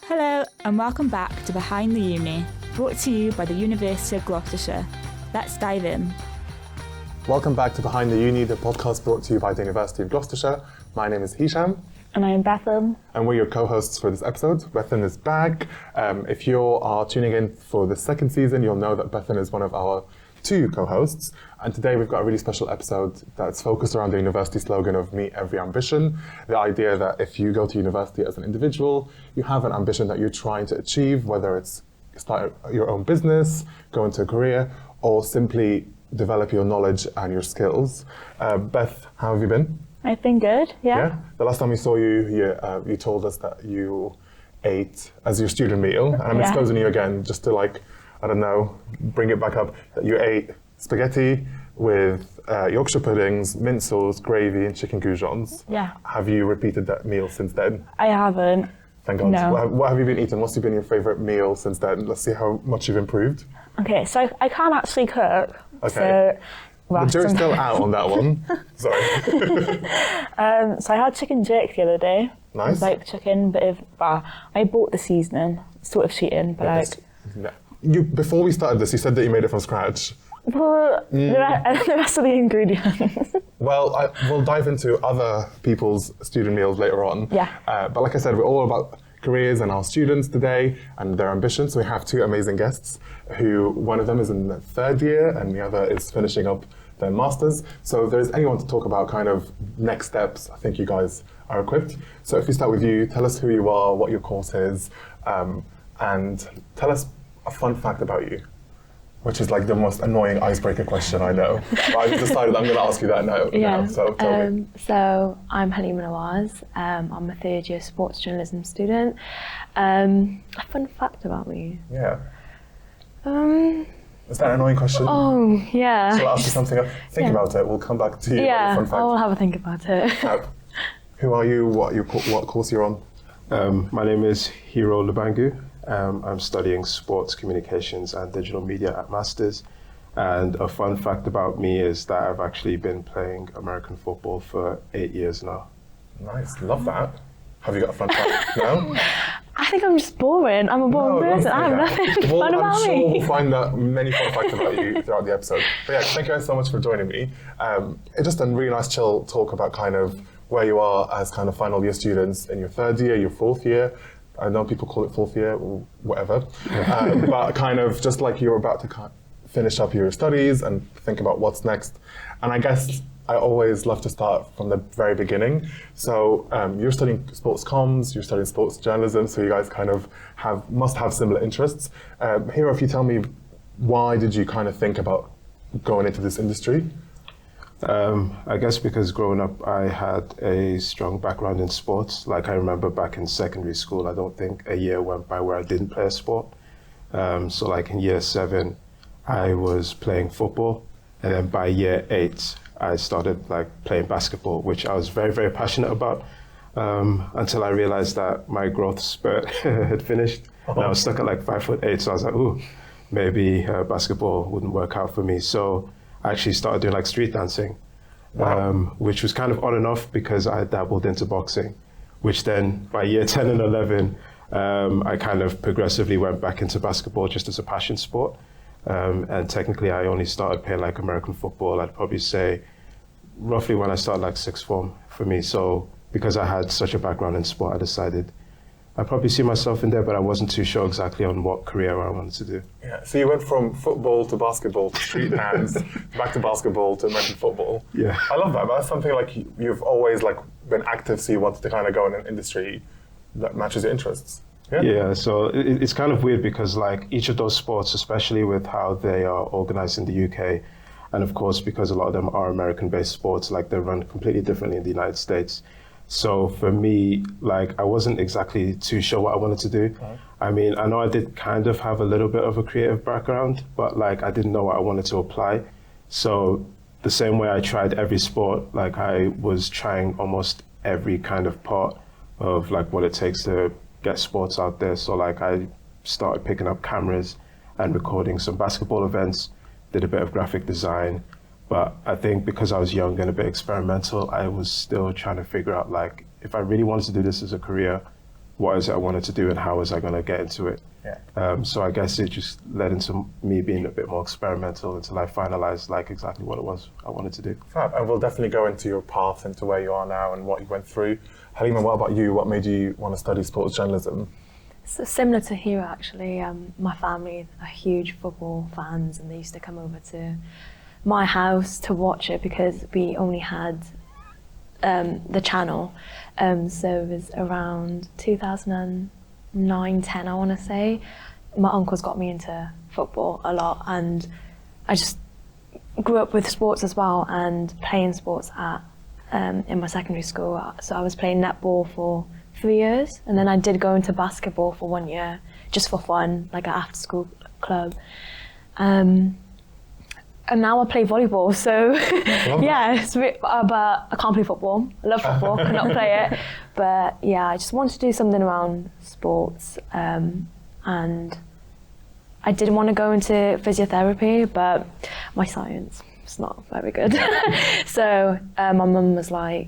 Hello and welcome back to Behind the Uni, brought to you by the University of Gloucestershire. Let's dive in. Welcome back to Behind the Uni, the podcast brought to you by the University of Gloucestershire. My name is Hisham. And I'm Bethan. And we're your co-hosts for this episode. Bethan is back. If you are tuning in for the second season, you'll know that Bethan is one of our two co-hosts. And today we've got a really special episode that's focused around the university slogan of Meet Every Ambition. The idea that if you go to university as an individual, you have an ambition that you're trying to achieve, whether it's start your own business, go into a career, or simply develop your knowledge and your skills. Beth, how have you been? I've been good, yeah. The last time we saw you, you told us that you ate as your student meal, and I'm exposing you again just to bring it back up, that you ate spaghetti with Yorkshire puddings, mint sauce, gravy, and chicken goujons. Yeah. Have you repeated that meal since then? I haven't. Thank God. No. What have you been eating? What's been your favourite meal since then? Let's see how much you've improved. Okay, so I can't actually cook. Okay. The jury's still out on that one. Sorry. So I had chicken jerk the other day. Nice. It was like chicken, I bought the seasoning, sort of cheating, but Before we started this, you said that you made it from scratch. the rest of the ingredients. Well, we'll dive into other people's student meals later on. Yeah. But like I said, we're all about careers and our students today and their ambitions. So we have two amazing guests who, one of them is in the third year and the other is finishing up their masters. So if there's anyone to talk about kind of next steps, I think you guys are equipped. So if we start with you, tell us who you are, what your course is, and tell us a fun fact about you, which is like the most annoying icebreaker question I know. But I've decided I'm going to ask you that now. So tell me. So I'm Halimah Nawaz. I'm a third year sports journalism student. A fun fact about me. Yeah. Is that an annoying question? Oh, yeah. Shall I ask you something else? Think about it. We'll come back to you. Yeah, Fun fact. I will have a think about it. Who are you? What course you're on? My name is Hero and Halimah. I'm studying sports communications and digital media at Masters. And a fun fact about me is that I've actually been playing American football for 8 years now. Nice, love that. Have you got a fun fact? No? I think I'm just boring. I'm a boring person. I have nothing fun about me. I'm sure we'll find out many fun facts about you throughout the episode. But yeah, thank you guys so much for joining me. It's just a really nice chill talk about kind of where you are as kind of final year students in your third year, your fourth year. I know people call it fourth year or whatever, but kind of just like you're about to finish up your studies and think about what's next. And I guess I always love to start from the very beginning. So you're studying sports comms, you're studying sports journalism, so you guys kind of must have similar interests. Hero, if you tell me, why did you kind of think about going into this industry? I guess because growing up, I had a strong background in sports. Like I remember back in secondary school, I don't think a year went by where I didn't play a sport. So like in year 7, I was playing football. And then by year 8, I started like playing basketball, which I was very, very passionate about, until I realized that my growth spurt had finished. And I was stuck at like 5'8", so I was like, ooh, maybe basketball wouldn't work out for me. So I actually started doing like street dancing, which was kind of on and off because I dabbled into boxing, which then by year 10 and 11, I kind of progressively went back into basketball just as a passion sport. And technically I only started playing like American football, I'd probably say roughly when I started like sixth form for me. So because I had such a background in sport, I decided I probably see myself in there, but I wasn't too sure exactly on what career I wanted to do. Yeah, so you went from football to basketball to street dance, back to basketball to American football. Yeah. I love that, but that's something like you've always like been active, so you wanted to kind of go in an industry that matches your interests. Yeah, so it's kind of weird because like each of those sports, especially with how they are organized in the UK, and of course because a lot of them are American-based sports, like they're run completely differently in the United States. So for me, like I wasn't exactly too sure what I wanted to do. I mean, I know I did kind of have a little bit of a creative background, but like I didn't know what I wanted to apply. So the same way I tried every sport, like I was trying almost every kind of part of like what it takes to get sports out there. So like I started picking up cameras and recording some basketball events, did a bit of graphic design, but I think because I was young and a bit experimental, I was still trying to figure out like if I really wanted to do this as a career, what is it I wanted to do and how was I going to get into it. Yeah. So I guess it just led into me being a bit more experimental until I finalized like exactly what it was I wanted to do. Fab. And we'll definitely go into your path, into where you are now and what you went through. Halimah, what about you? What made you want to study sports journalism? So similar to Hero, actually. My family are huge football fans, and they used to come over to my house to watch it because we only had the channel. So it was around 2009-10, I want to say. My uncles got me into football a lot, and I just grew up with sports as well and playing sports at in my secondary school. So I was playing netball for 3 years, and then I did go into basketball for 1 year just for fun, like an after school club. And now I play volleyball, so yeah, but I can't play football. I love football, cannot play it. But yeah, I just wanted to do something around sports. And I did want to go into physiotherapy, but my science is not very good. So my mum was like,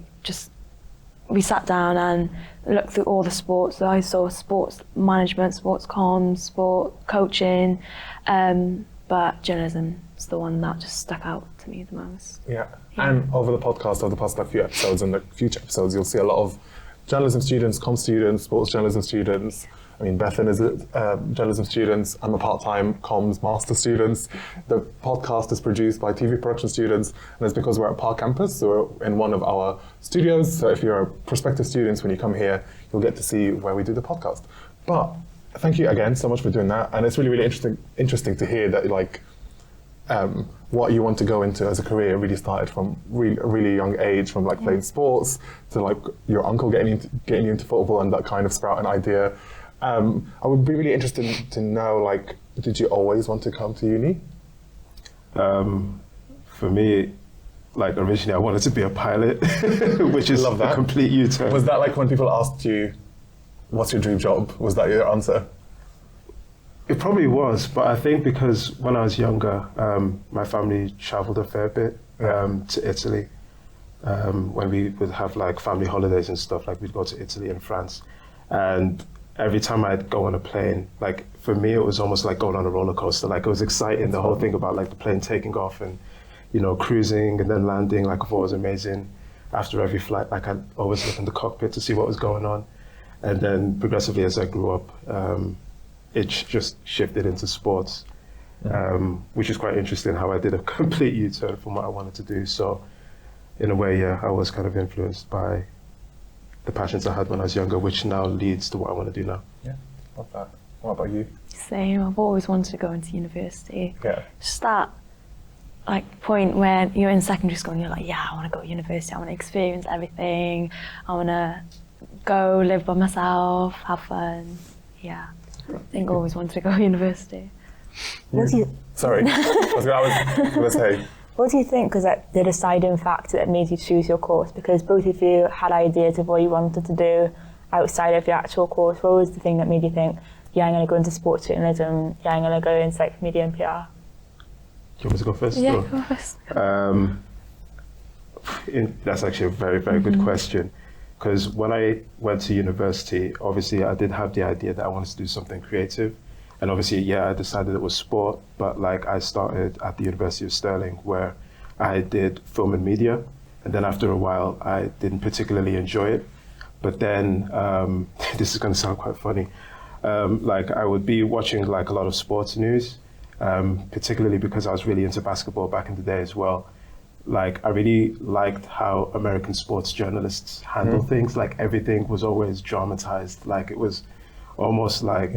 we sat down and looked through all the sports. So I saw sports management, sports comms, sport coaching, but journalism is the one that just stuck out to me the most. Yeah. And over the podcast, over the past few episodes and the future episodes, you'll see a lot of journalism students, comm students, sports journalism students. I mean, Bethan is a journalism student. I'm a part-time comms master student. The podcast is produced by TV production students, and it's because we're at Park Campus, so we're in one of our studios. So if you're a prospective student, when you come here, you'll get to see where we do the podcast. But thank you again so much for doing that, and it's really, really interesting to hear that what you want to go into as a career really started from a really young age, from like playing sports to like your uncle getting you into football and that kind of sprout an idea. I would be really interested to know, like, did you always want to come to uni? For me, like originally I wanted to be a pilot, which is a complete U-turn. Was that like when people asked you, what's your dream job? Was that your answer? It probably was, but I think because when I was younger, my family traveled a fair bit to Italy. When we would have like family holidays and stuff, like we'd go to Italy and France. And every time I'd go on a plane, like for me, it was almost like going on a roller coaster. Like it was exciting, the whole thing about like the plane taking off and, you know, cruising and then landing, like I thought it was amazing. After every flight, like I'd always look in the cockpit to see what was going on. And then progressively as I grew up, it just shifted into sports, which is quite interesting how I did a complete U-turn from what I wanted to do. So in a way, yeah, I was kind of influenced by the passions I had when I was younger, which now leads to what I want to do now. Yeah, love that. What about you? Same, I've always wanted to go into university. Yeah. Just that like point where you're in secondary school and you're like, yeah, I want to go to university, I want to experience everything, I want to go live by myself, have fun. Yeah, I think I always wanted to go to university. What do you, Sorry, I was going to say. what do you think was like the deciding factor that made you choose your course? Because both of you had ideas of what you wanted to do outside of your actual course. What was the thing that made you think, yeah, I'm going to go into sports journalism, yeah, I'm going to go into like media and PR? Do you want me to go first? Yeah, Or- go first. That's actually a very, very good question. Because when I went to university, obviously I did have the idea that I wanted to do something creative. And obviously, yeah, I decided it was sport, but like I started at the University of Stirling where I did film and media. And then after a while, I didn't particularly enjoy it. But then, this is going to sound quite funny. Like I would be watching like a lot of sports news, particularly because I was really into basketball back in the day as well. Like I really liked how American sports journalists handle things. Like everything was always dramatized. Like it was almost like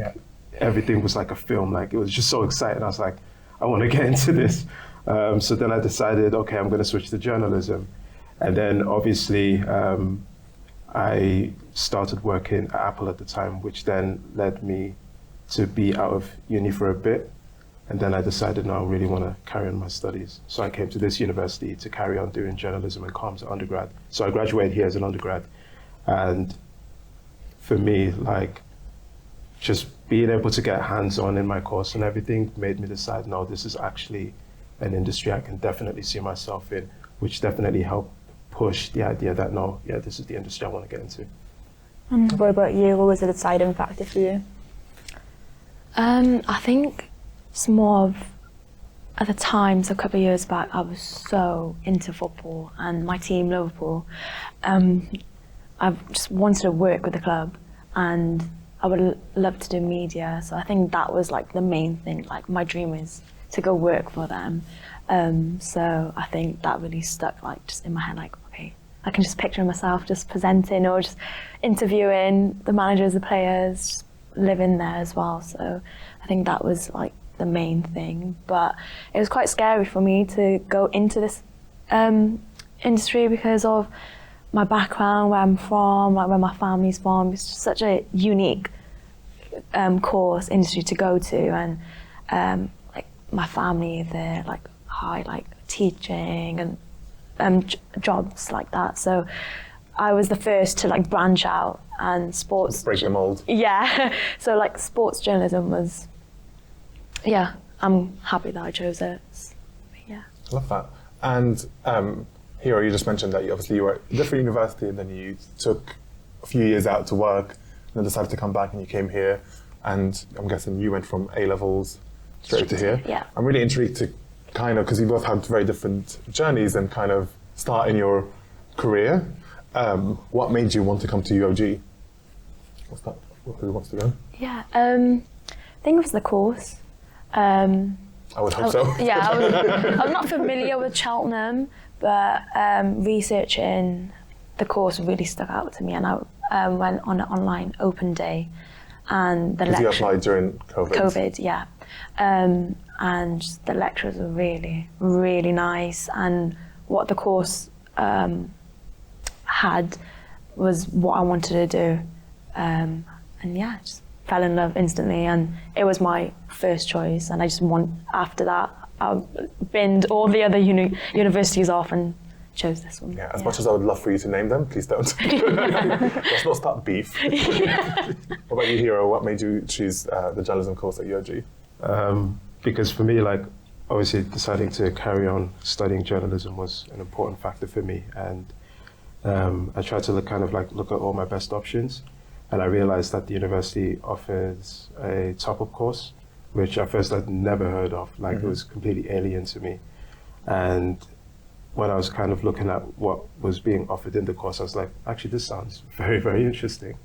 everything was like a film. Like it was just so exciting. I was like, I want to get into this. So then I decided, okay, I'm going to switch to journalism. And then obviously I started working at Apple at the time, which then led me to be out of uni for a bit. And then I decided, no, I really want to carry on my studies. So I came to this university to carry on doing journalism and comms at undergrad. So I graduated here as an undergrad. And for me, like, just being able to get hands-on in my course and everything made me decide, no, this is actually an industry I can definitely see myself in, which definitely helped push the idea that, no, yeah, this is the industry I want to get into. And what about you? What was the deciding factor for you? I think it's more of, at the time, so a couple of years back, I was so into football and my team, Liverpool. I just wanted to work with the club and I would love to do media. So I think that was like the main thing, like my dream is to go work for them. So I think that really stuck like just in my head, like, okay, I can just picture myself just presenting or just interviewing the managers, the players, just living there as well. So I think that was like the main thing. But it was quite scary for me to go into this industry because of my background, where I'm from, like where my family's from. It's just such a unique course industry to go to, and like my family, they're like high like teaching and jobs like that. So I was the first to like branch out, and sports Break the mold. Yeah, so like sports journalism was, yeah, I'm happy that I chose it. Yeah. I love that. And Hero, you just mentioned that you were at a different university and then you took a few years out to work and then decided to come back and you came here, and I'm guessing you went from A-levels straight to here. Yeah. I'm really intrigued to kind of, because you both had very different journeys and kind of start in your career. What made you want to come to UoG? What's that? Who wants to go? Yeah, I think it was the course. I would hope so. Yeah, I'm not familiar with Cheltenham, but researching the course really stuck out to me, and I went on an online open day, and the Because you applied during COVID. COVID, yeah. And the lecturers were really, really nice, and what the course had was what I wanted to do. And yeah, just fell in love instantly, and it was my first choice, and I just after that, I binned all the other universities off and chose this one. Yeah, as much as I would love for you to name them, please don't. Let's not start beef. What about you, Hero? What made you choose the journalism course at UoG? Because for me, like, obviously deciding to carry on studying journalism was an important factor for me, and I tried to look at all my best options, and I realized that the university offers a top-up course, which at first I'd never heard of. Like, it was completely alien to me. And when I was kind of looking at what was being offered in the course, I was like, actually, this sounds very, very interesting.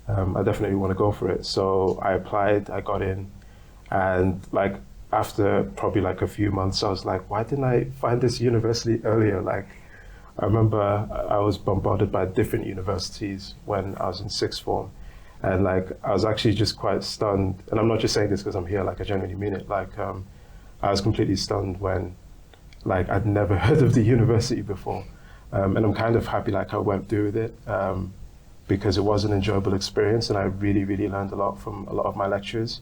I definitely want to go for it. So I applied, I got in, and like after probably like a few months, I was like, why didn't I find this university earlier? Like, I remember I was bombarded by different universities when I was in sixth form. And like, I was actually just quite stunned. And I'm not just saying this because I'm here, like I genuinely mean it. Like, I was completely stunned when like I'd never heard of the university before. And I'm kind of happy like I went through with it because it was an enjoyable experience, and I really, really learned a lot from a lot of my lecturers.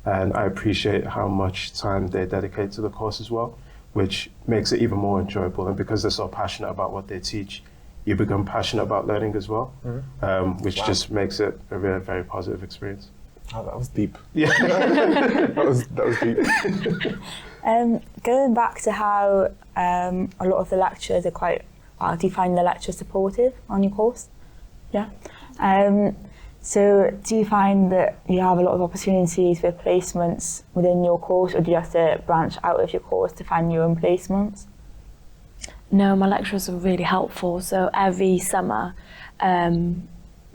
And I appreciate how much time they dedicate to the course as well, which makes it even more enjoyable. And because they're so passionate about what they teach, you become passionate about learning as well, which just makes it a very, very positive experience. Oh, that was deep. Yeah. that was deep. Going back to how a lot of the lecturers are quite, do you find the lecturers supportive on your course? Yeah. So do you find that you have a lot of opportunities for placements within your course, or do you have to branch out of your course to find your own placements? No, my lecturers were really helpful. So every summer, they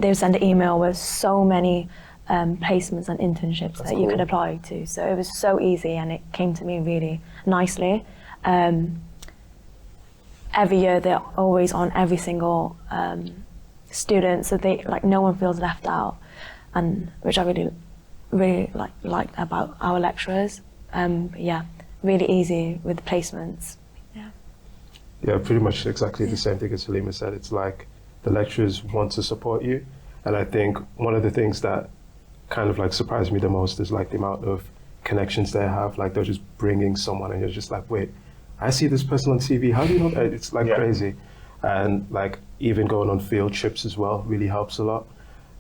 would send an email with so many placements and internships that you could apply to. So it was so easy, and it came to me really nicely. Every year, they're always on every single student, so they like no one feels left out, and which I really liked about our lecturers. Yeah, really easy with placements. Yeah, pretty much exactly the same thing as Halimah said. It's like the lecturers want to support you, and I think one of the things that kind of like surprised me the most is like the amount of connections they have. Like, they're just bringing someone, and you're just like, wait, I see this person on TV. How do you know that? It's like crazy. And like even going on field trips as well really helps a lot.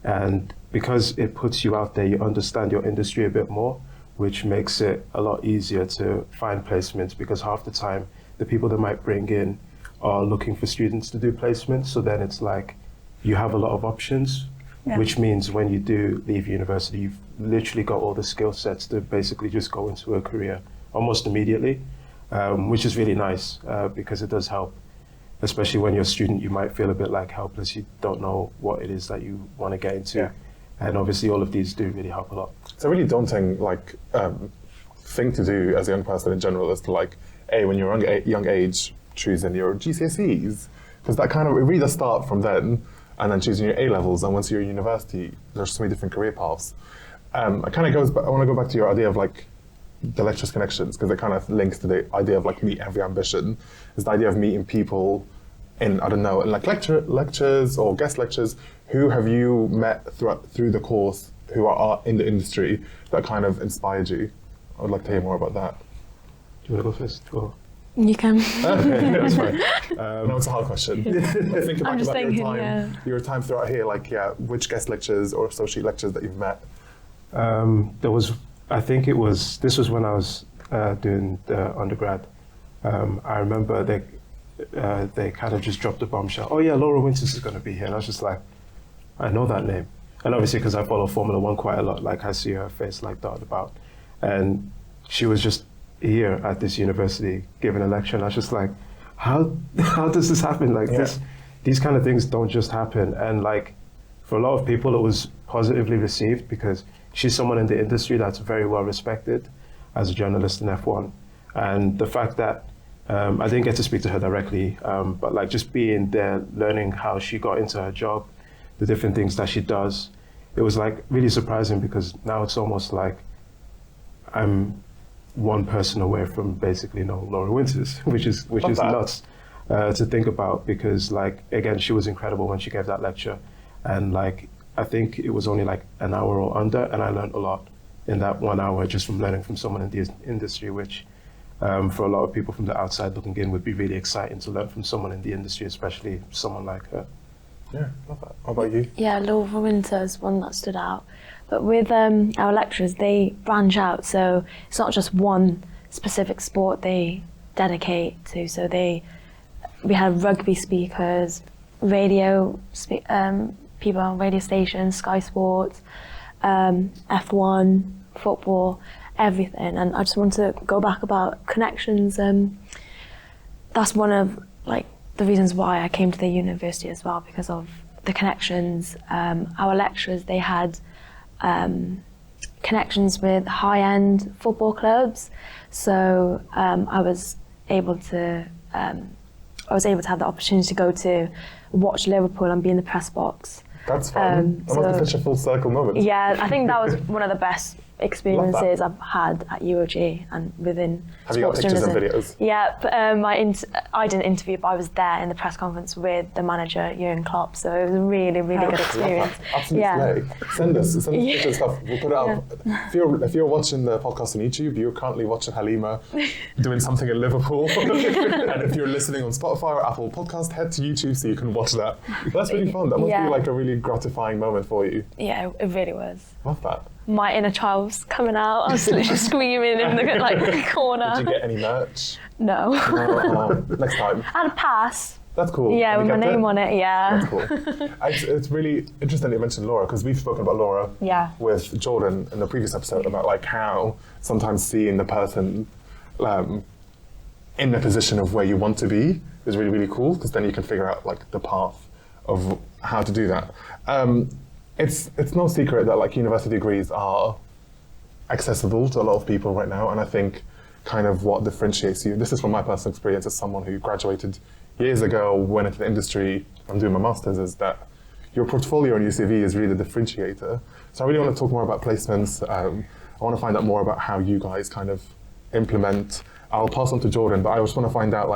And because it puts you out there, you understand your industry a bit more, which makes it a lot easier to find placements, because half the time the people that might bring in are looking for students to do placements. So then it's like you have a lot of options which means when you do leave university, you've literally got all the skill sets to basically just go into a career almost immediately, which is really nice because it does help. Especially when you're a student, you might feel a bit like helpless. You don't know what it is that you want to get into. Yeah. And obviously all of these do really help a lot. It's a really daunting thing to do as a young person in general, is to when you're young age, choosing your GCSEs, because that kind of, it really does start from then, and then choosing your A-levels, and once you're in university, there's so many different career paths. It kind of goes, I want to go back to your idea of the lectures connections, because it kind of links to the idea of meet every ambition. Is the idea of meeting people in, I don't know, in lectures or guest lectures. Who have you met through the course who are in the industry that kind of inspired you? I would like to hear more about that. Do you want to go first? Or? You can. Okay, that's fine. No, it's a hard question. Think I'm just about thinking, your time throughout here, which guest lectures or associate lectures that you've met. This was when I was doing the undergrad. I remember they kind of just dropped a bombshell. Oh yeah, Laura Winters is going to be here. And I was just like, I know that name. And obviously because I follow Formula One quite a lot, I see her face dotted about. And she was just here at this university giving a lecture. And I was just like, how does this happen? These kind of things don't just happen. And for a lot of people, it was positively received because she's someone in the industry that's very well respected as a journalist in F1. And the fact that I didn't get to speak to her directly, but just being there, learning how she got into her job, the different things that she does, it was really surprising because now it's almost like I'm one person away from basically Laura Winters, which is nuts to think about because again, she was incredible when she gave that lecture. And I think it was only an hour or under, and I learned a lot in that 1 hour just from learning from someone in the industry, which for a lot of people from the outside looking in would be really exciting to learn from someone in the industry, especially someone like her. Yeah, love that. How about you? Yeah, Laura Winters, one that stood out. But with our lecturers, they branch out, so it's not just one specific sport they dedicate to. So we had rugby speakers, radio people on radio stations, Sky Sports, F1, football, everything. And I just want to go back about connections. That's one of the reasons why I came to the university as well, because of the connections. Our lecturers, they had connections with high-end football clubs, so I was able to have the opportunity to go to watch Liverpool and be in the press box. That's fun. That must be such a full circle moment. Yeah, I think that was one of the best experiences I've had at UoG and within Have you got pictures and videos? Yeah, but I didn't interview, but I was there in the press conference with the manager, Jurgen Klopp, so it was a really, really good experience. Absolutely. Send us pictures and stuff. We'll put it up. If you're watching the podcast on YouTube, you're currently watching Halimah doing something in Liverpool. And if you're listening on Spotify or Apple Podcast, head to YouTube so you can watch that. That's really fun. That must be a really gratifying moment for you. Yeah, it really was. Love that. My inner child was coming out. I was literally screaming in the corner. Did you get any merch? No. Next time. I had a pass. That's cool. Yeah, with my name on it, yeah. That's cool. It's really interesting that you mentioned Laura, because we've spoken about Laura with Jordan in the previous episode about how sometimes seeing the person in the position of where you want to be is really, really cool, because then you can figure out the path of how to do that. It's no secret that university degrees are accessible to a lot of people right now, and I think kind of what differentiates you, this is from my personal experience as someone who graduated years ago, went into the industry, I'm doing my master's, is that your portfolio on your CV is really the differentiator. So I really want to talk more about placements. I want to find out more about how you guys kind of implement. I'll pass on to Jordan, but I just want to find out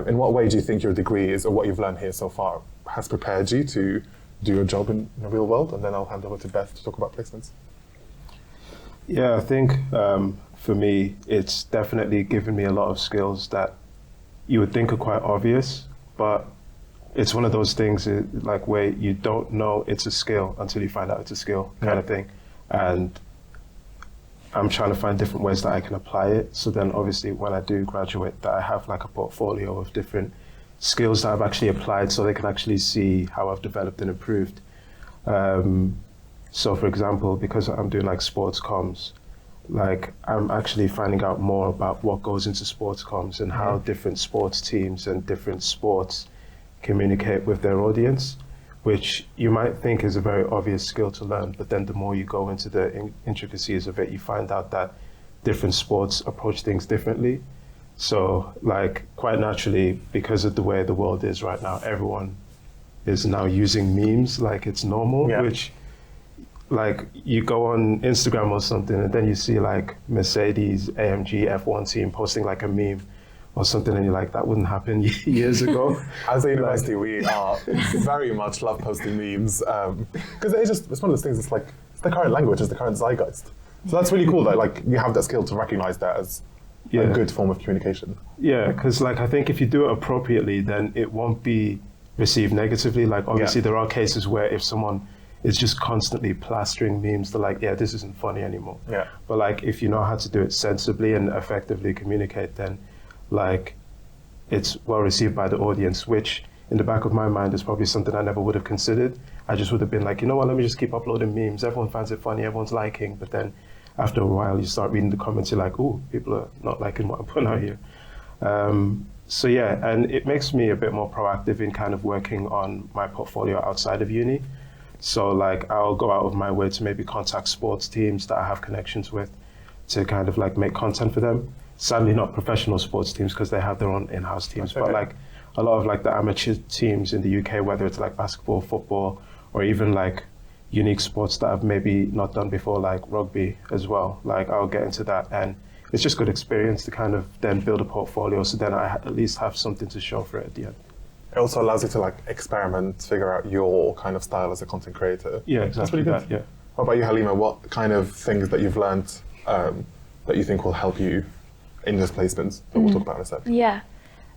in what way do you think your degree is, or what you've learned here so far has prepared you to do your job in the real world, and then I'll hand over to Beth to talk about placements. Yeah, I think for me, it's definitely given me a lot of skills that you would think are quite obvious, but it's one of those things where you don't know it's a skill until you find out it's a skill kind of thing. And I'm trying to find different ways that I can apply it. So then obviously when I do graduate, that I have a portfolio of different skills that I've actually applied, so they can actually see how I've developed and improved. So for example, because I'm doing like sports comms, like I'm actually finding out more about what goes into sports comms and how different sports teams and different sports communicate with their audience, which you might think is a very obvious skill to learn, but then the more you go into the intricacies of it, you find out that different sports approach things differently. So like quite naturally, because of the way the world is right now, everyone is now using memes like it's normal, which like you go on Instagram or something and then you see like Mercedes AMG F1 team posting like a meme or something and you're like, that wouldn't happen years ago. As a university, we are very much love posting memes because it's one of those things, it's the current language, it's the current zeitgeist. So that's really cool that like you have that skill to recognize that as a good form of communication. Yeah, because like I think if you do it appropriately, then it won't be received negatively. Like obviously there are cases where if someone is just constantly plastering memes, they're like, yeah, this isn't funny anymore. Yeah. But like if you know how to do it sensibly and effectively communicate, then like it's well received by the audience, which in the back of my mind is probably something I never would have considered. I just would have been like, you know what, let me just keep uploading memes. Everyone finds it funny, everyone's liking, but then after a while you start reading the comments, you're like, oh, people are not liking what I'm putting out here. So yeah, and it makes me a bit more proactive in kind of working on my portfolio outside of uni. So like I'll go out of my way to maybe contact sports teams that I have connections with to kind of like make content for them. Sadly not professional sports teams because they have their own in-house teams, but like a lot of like the amateur teams in the UK, whether it's like basketball, football, or even like unique sports that I've maybe not done before, like rugby as well. Like I'll get into that and it's just good experience to kind of then build a portfolio so then I at least have something to show for it at the end. It also allows you to like experiment, figure out your kind of style as a content creator. Yeah, exactly. That's really good. Yeah. What about you, Halimah? What kind of things that you've learned that you think will help you in those placements that we'll talk about in a sec? Yeah,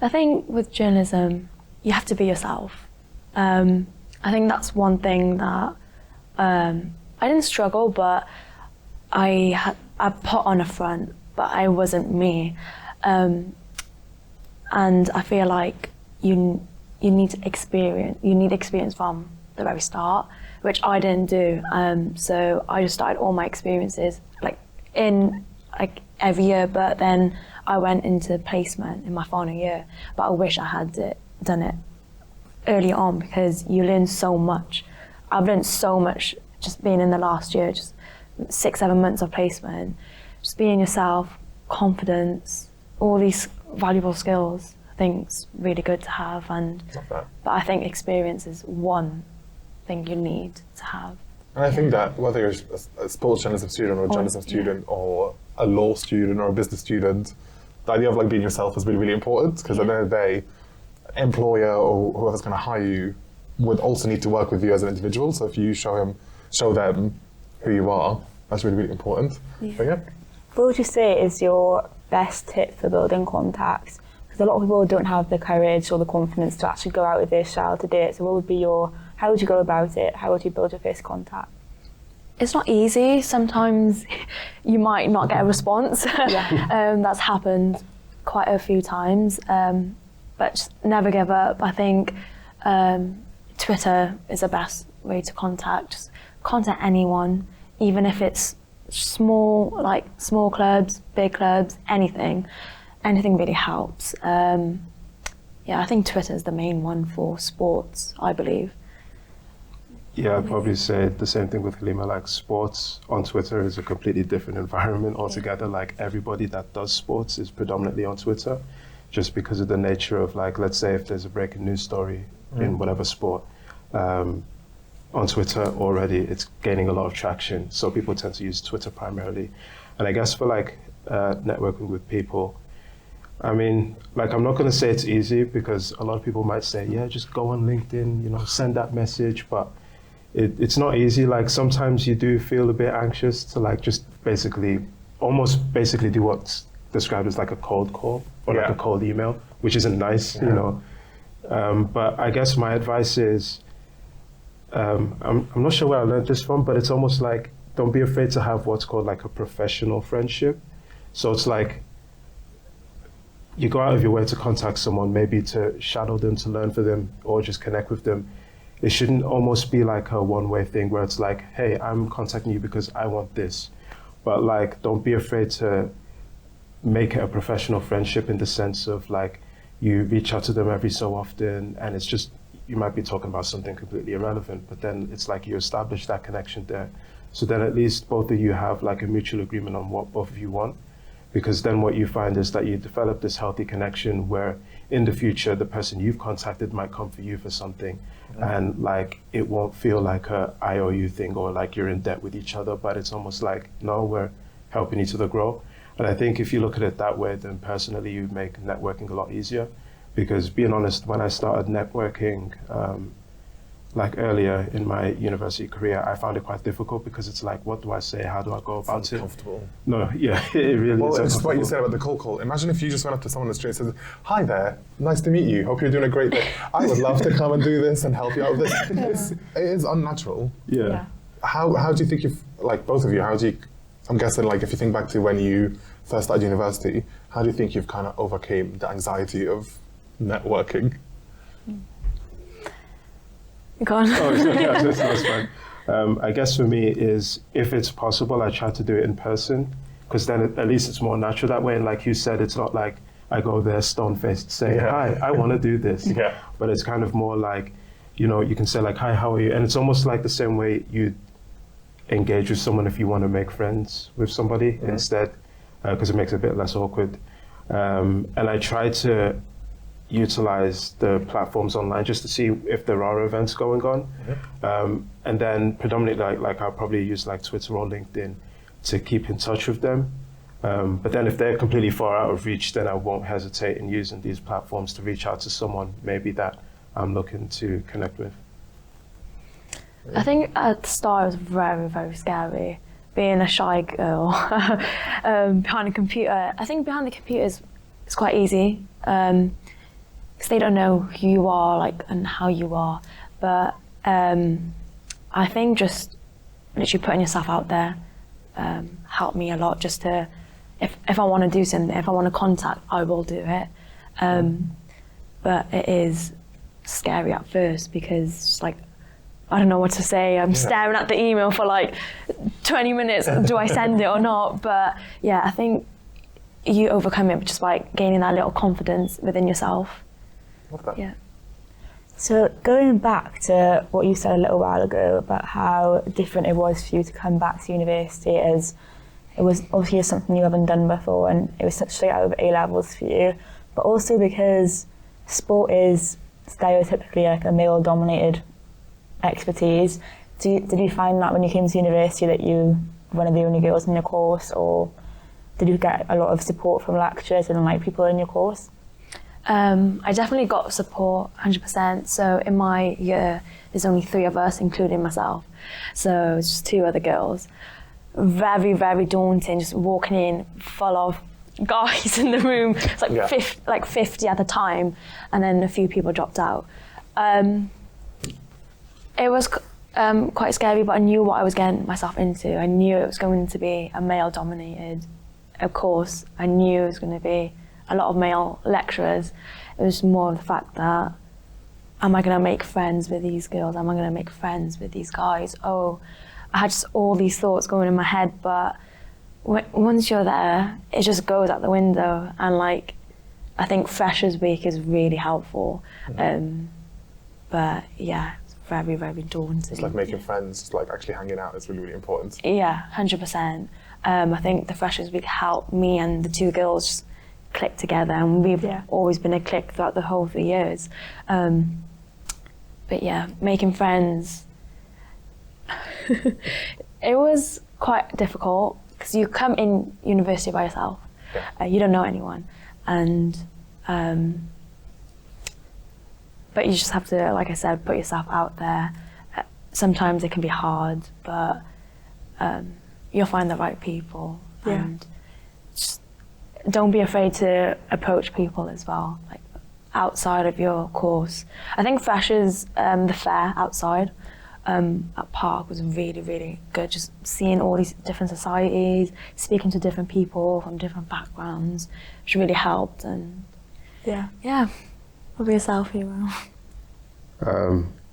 I think with journalism, you have to be yourself. I think that's one thing that I didn't struggle, but I put on a front, but I wasn't me. And I feel like you need experience from the very start, which I didn't do. So I just started all my experiences like in like every year, but then I went into placement in my final year. But I wish I had done it early on because you learn so much. I've learned so much just being in the last year, just 6-7 months of placement, just being yourself, confidence, all these valuable skills. I think it's really good to have, but I think experience is one thing you need to have. And I think that whether you're a sports journalism student or a journalism student or a law student or a business student, the idea of like being yourself is really, really important because at the end of the day, employer or whoever's going to hire you would also need to work with you as an individual. So if you show them who you are, that's really, really important. Yeah. What would you say is your best tip for building contacts? Because a lot of people don't have the courage or the confidence to actually go out with their style to do it. So what would be how would you go about it? How would you build your first contact? It's not easy. Sometimes you might not get a response. That's happened quite a few times. But just never give up. I think Twitter is the best way to contact. Just contact anyone, even if it's small clubs, big clubs, anything really helps. I think Twitter is the main one for sports, I believe. Yeah, I'd probably say the same thing with Halimah. Like sports on Twitter is a completely different environment altogether. Like everybody that does sports is predominantly on Twitter, just because of the nature of like, let's say if there's a breaking news story in whatever sport, on Twitter already it's gaining a lot of traction. So people tend to use Twitter primarily. And I guess for like networking with people, I mean, like I'm not going to say it's easy because a lot of people might say, yeah, just go on LinkedIn, send that message, but it's not easy. Like sometimes you do feel a bit anxious to like just almost basically do what's described as like a cold call or like a cold email, which isn't nice, but I guess my advice is, I'm not sure where I learned this from, but it's almost like don't be afraid to have what's called like a professional friendship. So it's like you go out of your way to contact someone, maybe to shadow them, to learn for them, or just connect with them. it shouldn't almost be like a one-way thing where it's like, hey, I'm contacting you because I want this. But like, don't be afraid to make it a professional friendship in the sense of like, you reach out to them every so often, and it's just, you might be talking about something completely irrelevant, but then it's like you establish that connection there. So then at least both of you have like a mutual agreement on what both of you want. Because then what you find is that you develop this healthy connection where in the future, the person you've contacted might come for you for something. And like, it won't feel like a I owe you thing or like you're in debt with each other, but it's almost like, no, we're helping each other grow. And I think if you look at it that way, then personally, you make networking a lot easier. Because being honest, when I started networking, like earlier in my university career, I found it quite difficult because it's like, what do I say? How do I go about it? Uncomfortable. No, yeah, it really Well, is. it's just what you said about the cold call. Imagine if you just went up to someone on the street and said, "Hi there, nice to meet you. Hope you're doing a great day. I would love to come and do this and help you out with this." It is unnatural. Yeah. How do you think you've, like both of you, I'm guessing like if you think back to when you first started university, how do you think you've kind of overcame the anxiety of networking? Go on. Oh, yeah, that's fine. I guess for me is if it's possible, I try to do it in person because then at least it's more natural that way. And like you said, it's not like I go there stone-faced saying, "Hi, I want to do this." Yeah. But it's kind of more like, you know, you can say like, "Hi, how are you?" And it's almost like the same way you engage with someone if you want to make friends with somebody instead, because it makes it a bit less awkward. And I try to utilize the platforms online just to see if there are events going on. And then predominantly like I'll probably use like Twitter or LinkedIn to keep in touch with them. But then if they're completely far out of reach, then I won't hesitate in using these platforms to reach out to someone maybe that I'm looking to connect with. I think at the start it was very, very scary, being a shy girl behind a computer. I think behind the computer it's quite easy, because they don't know who you are, like, and how you are. But I think just literally putting yourself out there helped me a lot. Just to, if I want to do something, if I want to contact, I will do it. But it is scary at first because it's like, I don't know what to say. I'm staring at the email for like 20 minutes. Do I send it or not? But yeah, I think you overcome it just by gaining that little confidence within yourself. Love that. Yeah. So going back to what you said a little while ago about how different it was for you to come back to university, as it was obviously something you haven't done before and it was such straight out of A-levels for you, but also because sport is stereotypically like a male-dominated expertise. Did you find that when you came to university that you were one of the only girls in your course, or did you get a lot of support from lecturers and like people in your course? I definitely got support, 100%. So in my year, there's only 3 of us, including myself. So it's just 2 other girls. Very, very daunting, just walking in full of guys in the room. It's like 50 at the time, and then a few people dropped out. It was quite scary, but I knew what I was getting myself into. I knew it was going to be a male-dominated course. I knew it was going to be a lot of male lecturers. It was more of the fact that, am I going to make friends with these girls? Am I going to make friends with these guys? Oh, I had just all these thoughts going in my head, but once you're there, it just goes out the window. And like, I think Freshers Week is really helpful. But yeah, it's very, very daunting. It's like making friends, just like actually hanging out is really, really important. Yeah, 100%. I think the Freshers Week helped me and the 2 girls just click together, and we've always been a clique throughout the whole 3 years. But yeah, making friends, it was quite difficult because you come in university by yourself. You don't know anyone, and but you just have to, like I said, put yourself out there. Sometimes it can be hard, but you'll find the right people. And just don't be afraid to approach people as well, like outside of your course. I think Freshers, the fair outside at Park was really, really good. Just seeing all these different societies, speaking to different people from different backgrounds, which really helped. And yeah, what about yourself, Hero?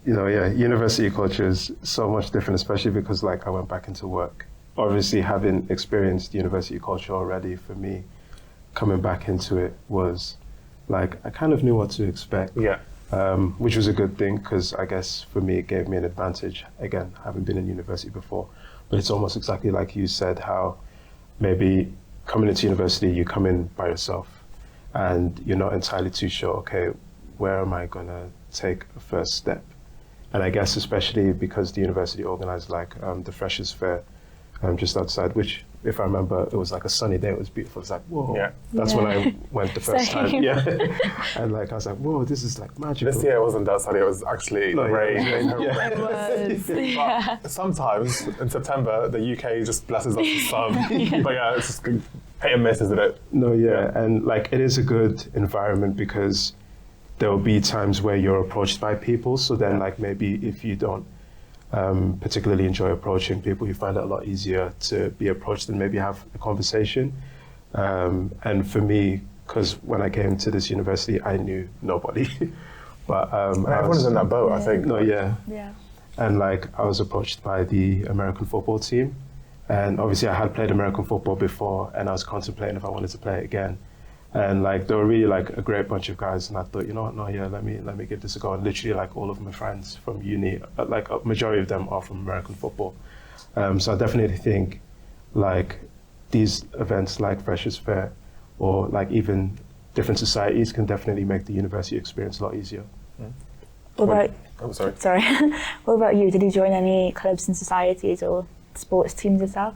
university culture is so much different, especially because like I went back into work. Obviously, having experienced university culture already, for me, coming back into it was like I kind of knew what to expect. Yeah. Which was a good thing because I guess for me it gave me an advantage. Again, having been in university before, but it's almost exactly like you said, how maybe coming into university you come in by yourself and you're not entirely too sure, okay, where am I going to take a first step? And I guess especially because the university organized like the Freshers' Fair just outside, which if I remember, it was like a sunny day, it was beautiful. It's like, whoa, Yeah. that's when I went the first Same. time. Yeah. And like, I was like, whoa, this is like magical. This year it wasn't that sunny, it was actually rain. Yeah. It was, yeah. But sometimes in September, the UK just blesses us with sun. But yeah, it's just hit and miss, isn't it? No, yeah. And like, it is a good environment because there will be times where you're approached by people. So then like maybe if you don't particularly enjoy approaching people, you find it a lot easier to be approached and maybe have a conversation. And for me, because when I came to this university, I knew nobody. But Everyone's in that boat, I think. No, yeah. Yeah. And like I was approached by the American football team, and obviously I had played American football before, and I was contemplating if I wanted to play it again. And like they were really like a great bunch of guys, and I thought, you know what, no, yeah, let me give this a go. And literally like all of my friends from uni, like a majority of them are from American football. So I definitely think like these events like Freshers' Fair or like even different societies can definitely make the university experience a lot easier. What about, Oh, sorry. sorry. What about you? Did you join any clubs and societies or sports teams yourself?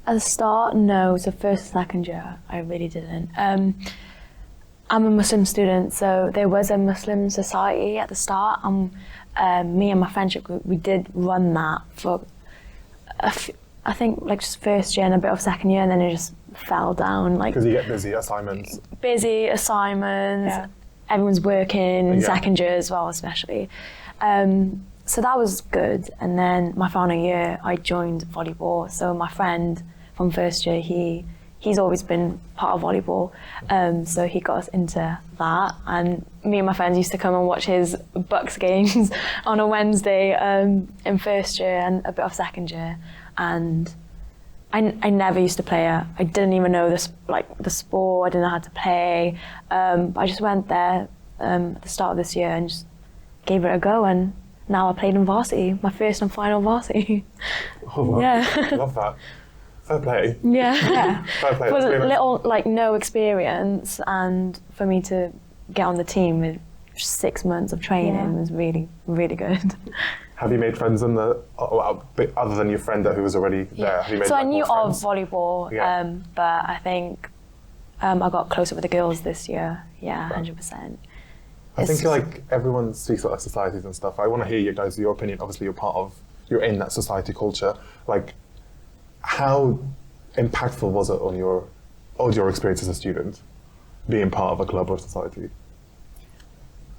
At the start, no. So first and second year, I really didn't. I'm a Muslim student, so there was a Muslim society at the start. Me and my friendship group, we did run that for, I think, like just first year and a bit of second year, and then it just fell down. Like Because you get busy assignments. busy assignments, Yeah. everyone's working in Yeah. second year as well, especially. So that was good. And then my final year, I joined volleyball. So my friend from first year, he's always been part of volleyball. So he got us into that. And me and my friends used to come and watch his Bucks games on a Wednesday in first year and a bit of second year. And I never used to play it. I didn't even know the sport. I didn't know how to play. But I just went there at the start of this year and just gave it a go. And now I played in varsity, my first and final varsity. Oh, wow. Yeah. Love that. Fair play. Yeah. Fair play. For That's really nice. little, like no experience, and for me to get on the team with 6 months of training was really, really good. Have you made friends in the, other than your friend who was already there? Have you made So I like, knew more of friends? volleyball, Yeah. but I think I got closer with the girls this year. Yeah, 100%. I think like everyone speaks about societies and stuff. I want to hear you guys, your opinion. Obviously, you're in that society culture. Like, how impactful was it on your experience as a student, being part of a club or society?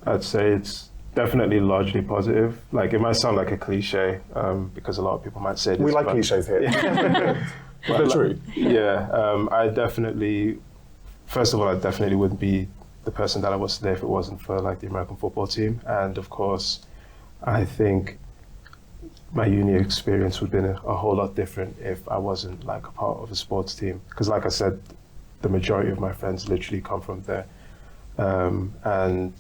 I'd say it's definitely largely positive. Like it might sound like a cliche because a lot of people might say this. We like but- cliches here. But they're true. Yeah, I definitely, first of all, I definitely wouldn't be the person that I was today if it wasn't for like the American football team. And of course, I think my uni experience would have been a whole lot different if I wasn't like a part of a sports team. Because like I said, the majority of my friends literally come from there. And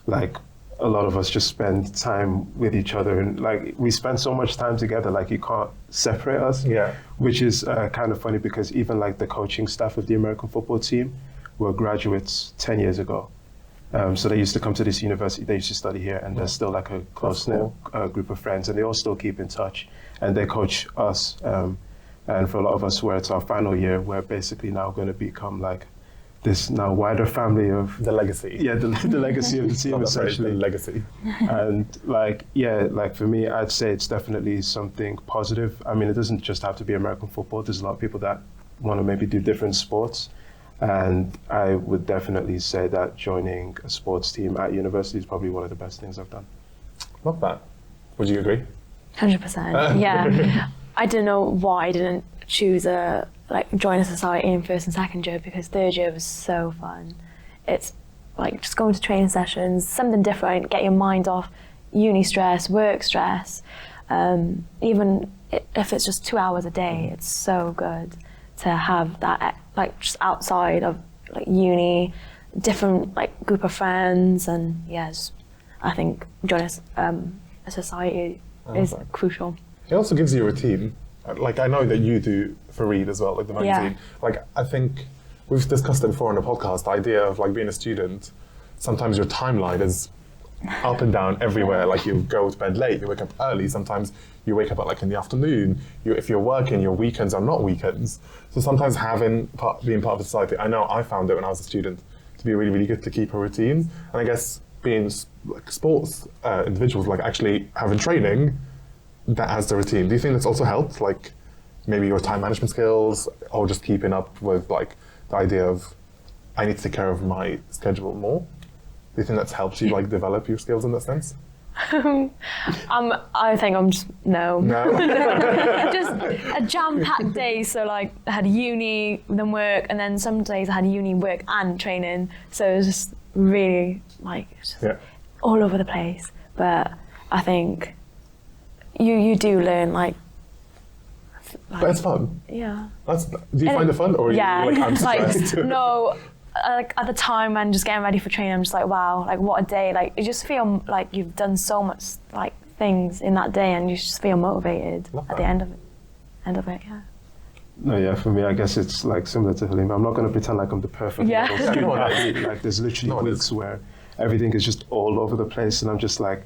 like a lot of us just spend time with each other, and like we spend so much time together, like you can't separate us. Yeah. Which is kind of funny because even like the coaching staff of the American football team were graduates 10 years ago. So they used to come to this university, they used to study here, and there's still like a close-knit group of friends, and they all still keep in touch, and they coach us. And for a lot of us, where it's our final year, we're basically now going to become like this now wider family of... The legacy. Yeah, the legacy of the team, Love that phrase, essentially. the legacy. And like, yeah, like for me, I'd say it's definitely something positive. I mean, it doesn't just have to be American football. There's a lot of people that want to maybe do different sports. And I would definitely say that joining a sports team at university is probably one of the best things I've done. Love that. Would you agree? 100%. Yeah. I don't know why I didn't choose join a society in first and second year, because third year was so fun. It's like just going to training sessions, something different, get your mind off uni stress, work stress, even if it's just 2 hours a day, it's so good to have that like just outside of like uni, different like group of friends, and yes, I think joining a society is crucial. It also gives you a routine. Like I know that you do for Read as well, like the magazine. Like I think we've discussed it before on the podcast, the idea of like being a student, sometimes your timeline is up and down everywhere. Like you go to bed late, you wake up early, sometimes you wake up at like in the afternoon. If you're working, your weekends are not weekends. So sometimes being part of a society, I know I found it when I was a student to be really, really good to keep a routine. And I guess being like sports individuals, like actually having training, that has the routine. Do you think that's also helped? Like maybe your time management skills, or just keeping up with like the idea of I need to take care of my schedule more? Do you think that's helped you like develop your skills in that sense? I think I'm just no. Just a jam-packed day. So like I had uni, then work, and then some days I had uni, work, and training. So it was just really like all over the place. But I think you do learn like. But it's fun. Yeah. Do you find it fun, or are you like I'm stressed? Like, no. Like at the time and just getting ready for training, I'm just like, wow, like what a day. Like you just feel like you've done so much like things in that day, and you just feel motivated at the end of it. Yeah. No, yeah, for me, I guess it's like similar to Halimah. I'm not going to pretend like I'm the perfect model student. Like there's literally weeks where everything is just all over the place, and I'm just like,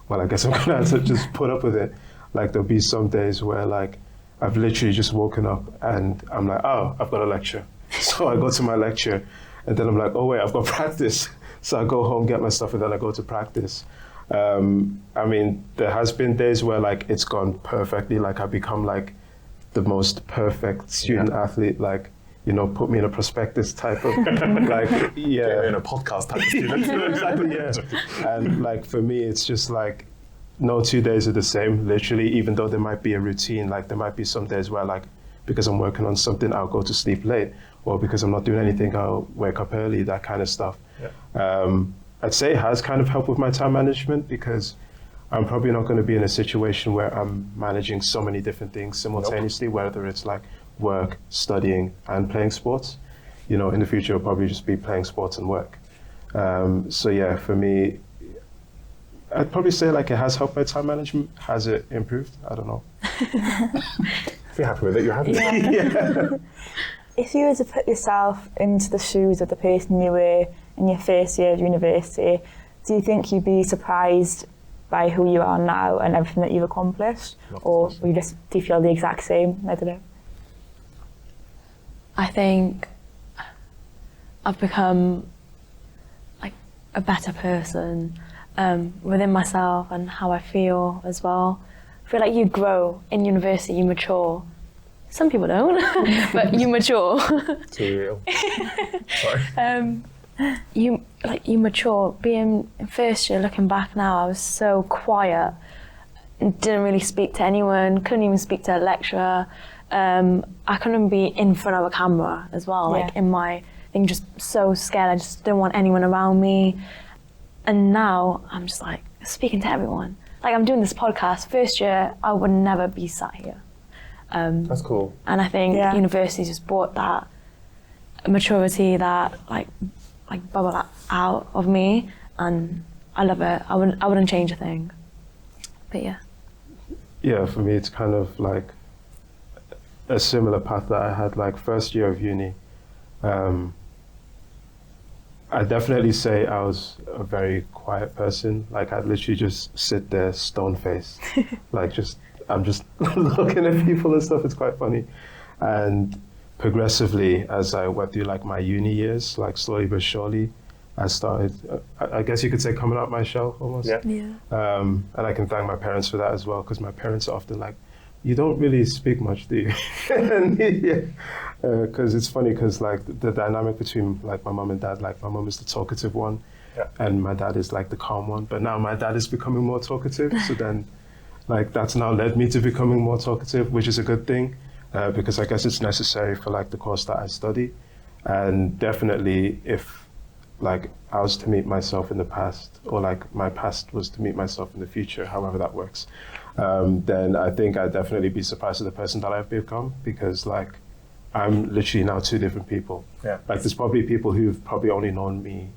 well, I guess I'm going to have to just put up with it. Like there'll be some days where like I've literally just woken up and I'm like, oh, I've got a lecture. So I go to my lecture. And then I'm like, oh wait, I've got practice. So I go home, get my stuff, and then I go to practice. I mean, there has been days where like it's gone perfectly. Like I become like the most perfect student athlete. Like, you know, put me in a prospectus type of like, Get me in a podcast type of student. Exactly, yeah. And like for me, it's just like no 2 days are the same. Literally, even though there might be a routine, like there might be some days where like because I'm working on something, I'll go to sleep late. Or because I'm not doing anything, I'll wake up early, that kind of stuff. Yeah. I'd say it has kind of helped with my time management, because I'm probably not going to be in a situation where I'm managing so many different things simultaneously, whether it's like work, studying, and playing sports. You know, in the future, I'll probably just be playing sports and work. So yeah, for me, I'd probably say like it has helped my time management. Has it improved? I don't know. If you're happy with it, you're happy with it. Yeah. If you were to put yourself into the shoes of the person you were in your first year of university, do you think you'd be surprised by who you are now and everything that you've accomplished? Or do you feel the exact same? I don't know. I think I've become like a better person within myself and how I feel as well. I feel like you grow in university, you mature. Some people don't, but you mature. Too real. Sorry. You mature. Being in first year, looking back now, I was so quiet, didn't really speak to anyone, couldn't even speak to a lecturer. I couldn't be in front of a camera as well, like in my thing, just so scared. I just didn't want anyone around me. And now I'm just like speaking to everyone. Like I'm doing this podcast. First year, I would never be sat here. That's cool. And I think university just brought that maturity, that like bubble out of me, and I love it. I wouldn't change a thing. But yeah. Yeah, for me it's kind of like a similar path that I had. Like first year of uni, I definitely say I was a very quiet person. Like I'd literally just sit there stone faced, like I'm just looking at people and stuff. It's quite funny. And progressively, as I went through like my uni years, like slowly but surely, I started, I guess you could say, coming out my shell almost. Yeah. And I can thank my parents for that as well, because my parents are often like, you don't really speak much, do you? Because it's funny, because like the dynamic between like my mum and dad, like my mum is the talkative one, and my dad is like the calm one. But now my dad is becoming more talkative, so then like that's now led me to becoming more talkative, which is a good thing, because I guess it's necessary for like the course that I study. And definitely, if like I was to meet myself in the past, or like my past was to meet myself in the future, however that works, then I think I'd definitely be surprised at the person that I've become, because like I'm literally now two different people. Yeah. Like there's probably people who've probably only known me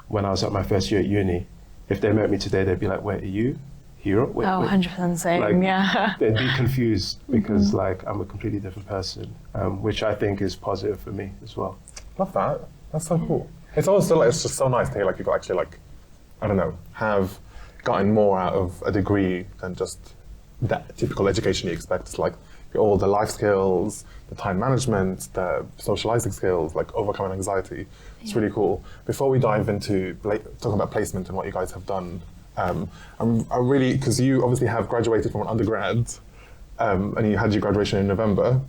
when I was at my first year at uni. If they met me today, they'd be like, wait, are you Hero? Wait, Oh, wait. 100% same, Like, yeah. They'd be confused because like I'm a completely different person, which I think is positive for me as well. Love that. That's so cool. It's also like, it's just so nice to hear like you've actually like, I don't know, have gotten more out of a degree than just that typical education you expect. It's like all the life skills, the time management, the socializing skills, like overcoming anxiety. It's really cool. Before we dive into talking about placement and what you guys have done, I'm really, because you obviously have graduated from an undergrad, and you had your graduation in November.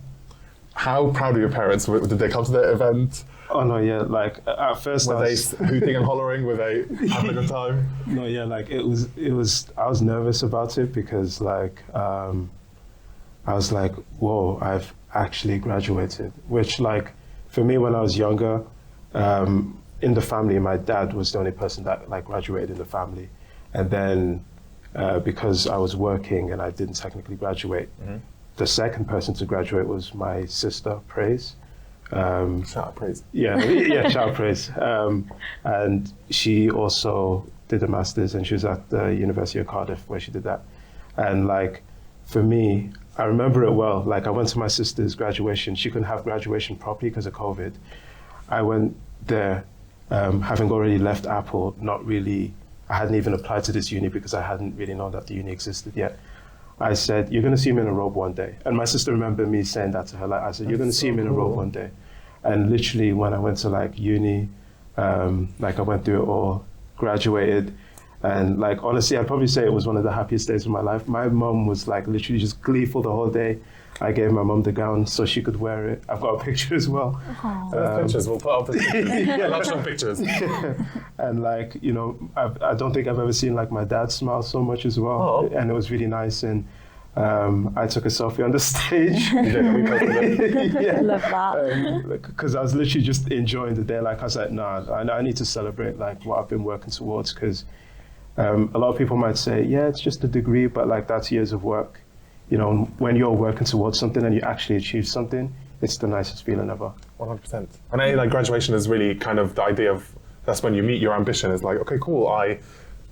How proud are your parents? Did they come to the event? Oh no, yeah, like at first Were they hooting and hollering? Were they having a good time? No, yeah, like it was. I was nervous about it because like I was like, whoa, I've actually graduated. Which like for me when I was younger, in the family, my dad was the only person that like graduated in the family, and then because I was working and I didn't technically graduate, the second person to graduate was my sister, Praise. Shout out Praise. Yeah, yeah, shout out Praise. And she also did a master's, and she was at the University of Cardiff where she did that. And like, for me, I remember it well. Like, I went to my sister's graduation. She couldn't have graduation properly because of COVID. I went there, having already left Apple, I hadn't even applied to this uni because I hadn't really known that the uni existed yet. I said, you're going to see me in a robe one day. And my sister remembered me saying that to her. Like, I said, you're going to see me in a robe one day. And literally when I went to like uni, like I went through it all, graduated. And like, honestly, I'd probably say it was one of the happiest days of my life. My mum was like literally just gleeful the whole day. I gave my mum the gown so she could wear it. I've got a picture as well. Pictures, we'll put up the pictures. Yeah, lots of pictures. And like, you know, I don't think I've ever seen like my dad smile so much as well. Oh. And it was really nice. And I took a selfie on the stage. You did, we posted it. Yeah. I love that. Because I was literally just enjoying the day. Like I was like, nah, I need to celebrate like what I've been working towards, because a lot of people might say, yeah, it's just a degree, but like that's years of work. You know, when you're working towards something and you actually achieve something, it's the nicest feeling ever. 100%. And I like graduation is really kind of the idea of, that's when you meet your ambition. Is like, okay, cool. A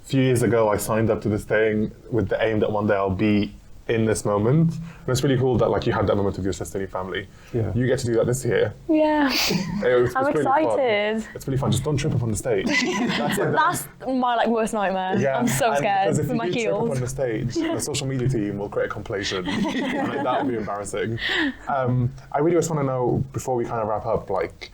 few years ago, I signed up to this thing with the aim that one day I'll be in this moment. And it's really cool that like you had that moment with your sister and your family. Yeah. You get to do that this year. Yeah. It's I'm really excited. Fun. It's really fun. Just don't trip up on the stage. That's my like worst nightmare. Yeah. I'm so And scared because if with my you do trip up on heels. the stage, the social media team will create a compilation. And like, that would be embarrassing. I really just want to know, before we kind of wrap up, like,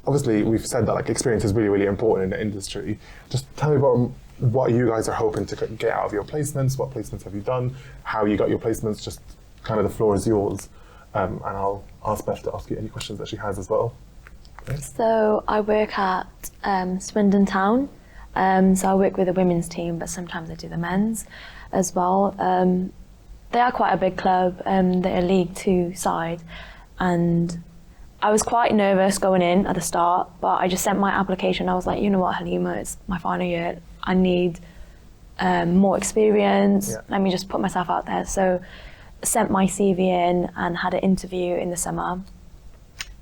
obviously we've said that like experience is really, really important in the industry. Just tell me about what you guys are hoping to get out of your placements. What placements have you done? How you got your placements? Just kind of the floor is yours. And I'll ask Beth to ask you any questions that she has as well. Okay. So I work at Swindon Town. So I work with the women's team, but sometimes I do the men's as well. They are quite a big club. They're a League 2 side. And I was quite nervous going in at the start, but I just sent my application. I was like, you know what, Halimah, it's my final year. I need more experience. Yeah. Let me just put myself out there. So sent my CV in and had an interview in the summer,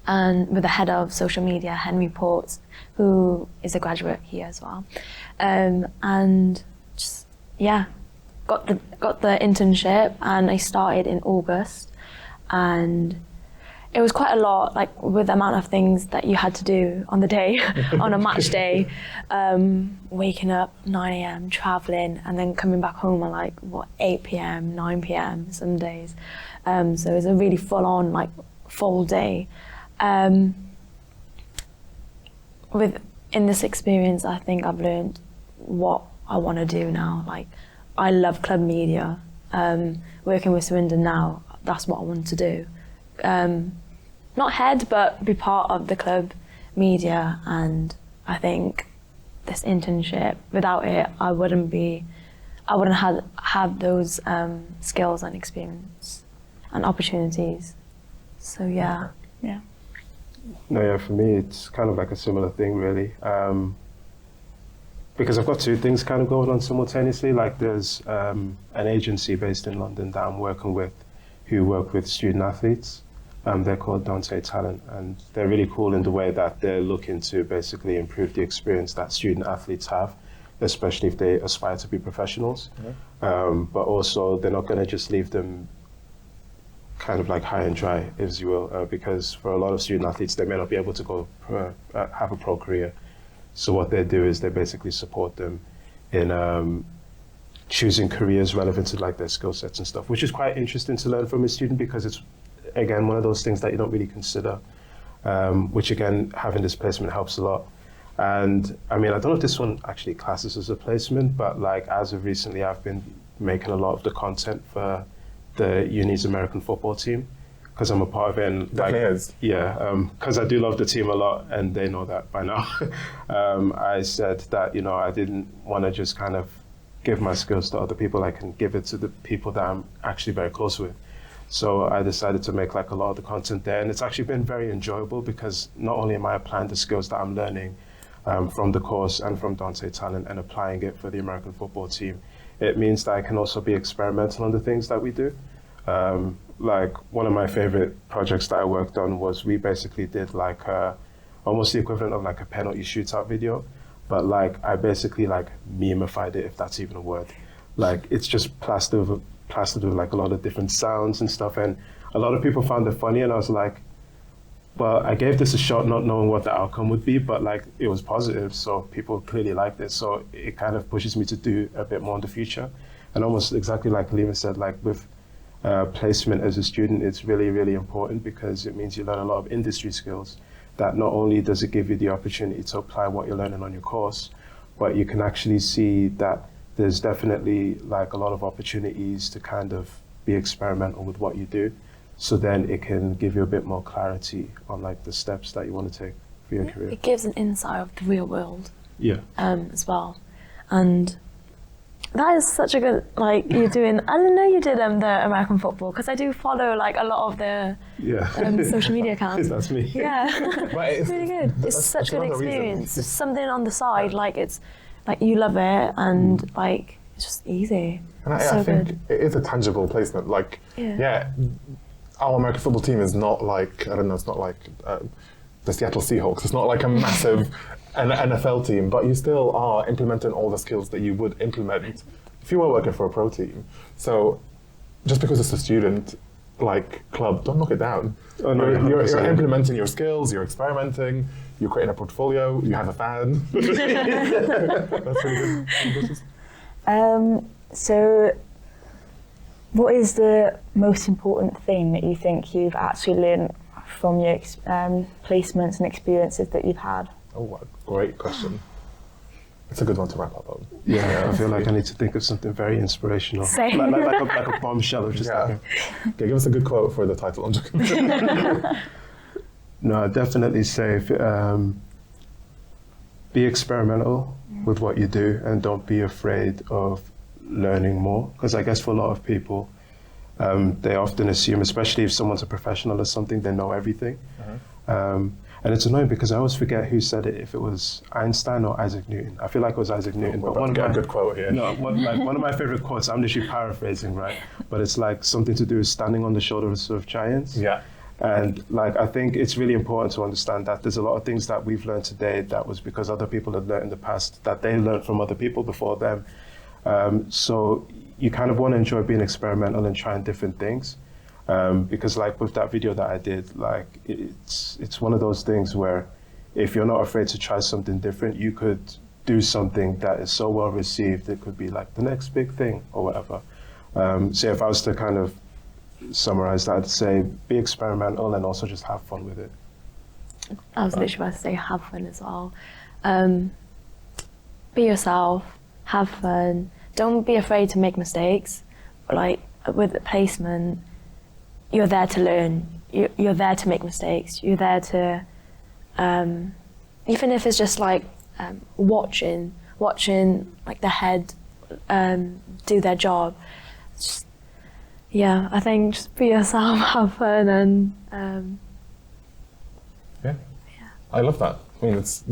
and with the head of social media, Henry Ports, who is a graduate here as well. And just, yeah, got the internship, and I started in August, and it was quite a lot, like with the amount of things that you had to do on the day, on a match day, waking up 9 a.m, traveling, and then coming back home at like, 8 p.m, 9 p.m, some days. So it was a really full on, like, full day. In this experience, I think I've learned what I want to do now. Like, I love club media. Working with Swindon now, that's what I want to do. Not head, but be part of the club media. And I think this internship, without it, I wouldn't have those skills and experience and opportunities. So yeah. No, yeah, for me, it's kind of like a similar thing, really. Because I've got two things kind of going on simultaneously. Like there's an agency based in London that I'm working with who work with student athletes. They're called Dante Talent, and they're really cool in the way that they're looking to basically improve the experience that student athletes have, especially if they aspire to be professionals. But also, they're not going to just leave them kind of like high and dry, as you will, because for a lot of student athletes, they may not be able to go have a pro career. So what they do is they basically support them in choosing careers relevant to like their skill sets and stuff, which is quite interesting to learn from a student because it's, again, one of those things that you don't really consider, which again, having this placement helps a lot. And I mean, I don't know if this one actually classes as a placement, but like as of recently, I've been making a lot of the content for the uni's American football team because I'm a part of it. And Definitely is. Yeah, because I do love the team a lot, and they know that by now. I said that, you know, I didn't want to just kind of give my skills to other people. I can give it to the people that I'm actually very close with. So I decided to make like a lot of the content there, and it's actually been very enjoyable because not only am I applying the skills that I'm learning from the course and from Dante Talent and applying it for the American football team, it means that I can also be experimental on the things that we do. Like one of my favorite projects that I worked on was we basically did like almost the equivalent of like a penalty shootout video, but like I basically like memified it, if that's even a word. Like it's just plastered with like a lot of different sounds and stuff, and a lot of people found it funny, and I was like, well, I gave this a shot not knowing what the outcome would be, but like it was positive, so people clearly liked it, so it kind of pushes me to do a bit more in the future. And almost exactly like Halimah said, like with placement as a student, it's really, really important because it means you learn a lot of industry skills that not only does it give you the opportunity to apply what you're learning on your course, but you can actually see that there's definitely like a lot of opportunities to kind of be experimental with what you do. So then it can give you a bit more clarity on like the steps that you want to take for your career. It gives an insight of the real world. Yeah. As well. And that is such a good, like you're doing, I didn't know you did the American football because I do follow like a lot of the social media accounts. That's me. Yeah, it's really good. It's such a good another experience. reason. Just something on the side, like it's, like you love it and like it's just easy. And So I think good. it is a tangible placement. Like, Yeah. our American football team is not like, I don't know, it's not like the Seattle Seahawks. It's not like a massive an NFL team, but you still are implementing all the skills that you would implement if you were working for a pro team. So just because it's a student like club, don't knock it down. Oh, no, you're 100%. implementing your skills, you're experimenting, you're creating a portfolio, you have a fan. That's really good. So what is the most important thing that you think you've actually learned from your placements and experiences that you've had? Oh, what a great question. It's a good one to wrap up on. Yeah, I feel like I need to think of something very inspirational. Same. Like a bombshell of just Yeah. like Okay, give us a good quote for the title. I'm joking. No, I'd definitely say be experimental with what you do and don't be afraid of learning more. Because I guess for a lot of people, they often assume, especially if someone's a professional or something, they know everything. And it's annoying because I always forget who said it, if it was Einstein or Isaac Newton. I feel like it was Isaac Newton. We're about to get a good quote here. No, one of my favorite quotes, I'm literally paraphrasing, right? But it's like something to do with standing on the shoulders of giants. Yeah. And like, I think it's really important to understand that there's a lot of things that we've learned today that was because other people had learned in the past, that they learned from other people before them. So you kind of want to enjoy being experimental and trying different things. Because like with that video that I did, like it's one of those things where if you're not afraid to try something different, you could do something that is so well received, it could be like the next big thing or whatever. So if I was to kind of summarize that, I'd say be experimental and also just have fun with it. I was literally about to say have fun as well. Be yourself, have fun. Don't be afraid to make mistakes. Like with the placement, you're there to learn. You're there to make mistakes. You're there to, even if it's just like watching like the head do their job. Just, yeah, I think just be yourself, have fun, and Yeah, I love that. I mean, it's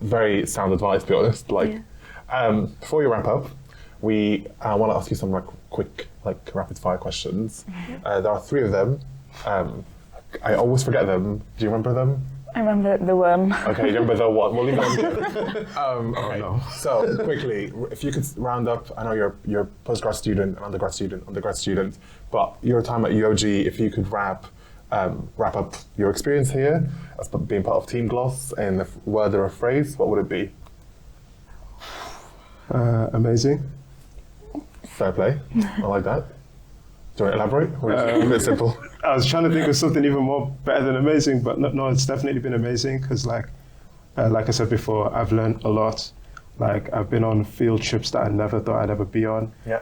very sound advice, to be honest. Before we wrap up, we want to ask you some quick rapid fire questions. There are 3 of them. I always forget them. Do you remember them? I remember the worm. Okay, you remember the what? We'll leave that on okay. No. So quickly, if you could round up, I know you're a postgrad student, an undergrad student, but your time at UoG, if you could wrap up your experience here as being part of Team Gloss in a word or a phrase, what would it be? Amazing. Fair play. I like that. Do you want to elaborate? Or is it a bit simple? I was trying to think of something even more better than amazing, but no, it's definitely been amazing because like I said before, I've learned a lot. Like I've been on field trips that I never thought I'd ever be on. Yeah.